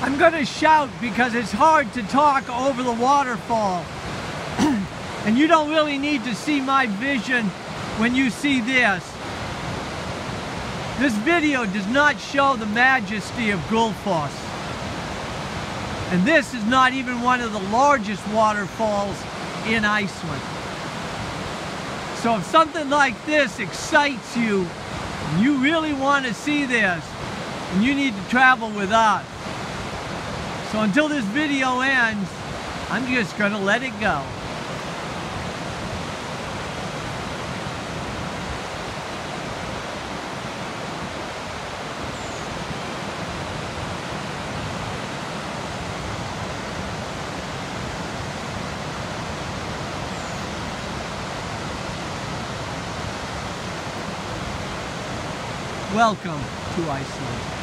I'm gonna shout because it's hard to talk over the waterfall. And you don't really need to see my vision when you see this. This video does not show the majesty of Gullfoss. And this is not even one of the largest waterfalls in Iceland. So if something like this excites you, and you really want to see this, then you need to travel with us. So until this video ends, I'm just going to let it go. Welcome to Iceland.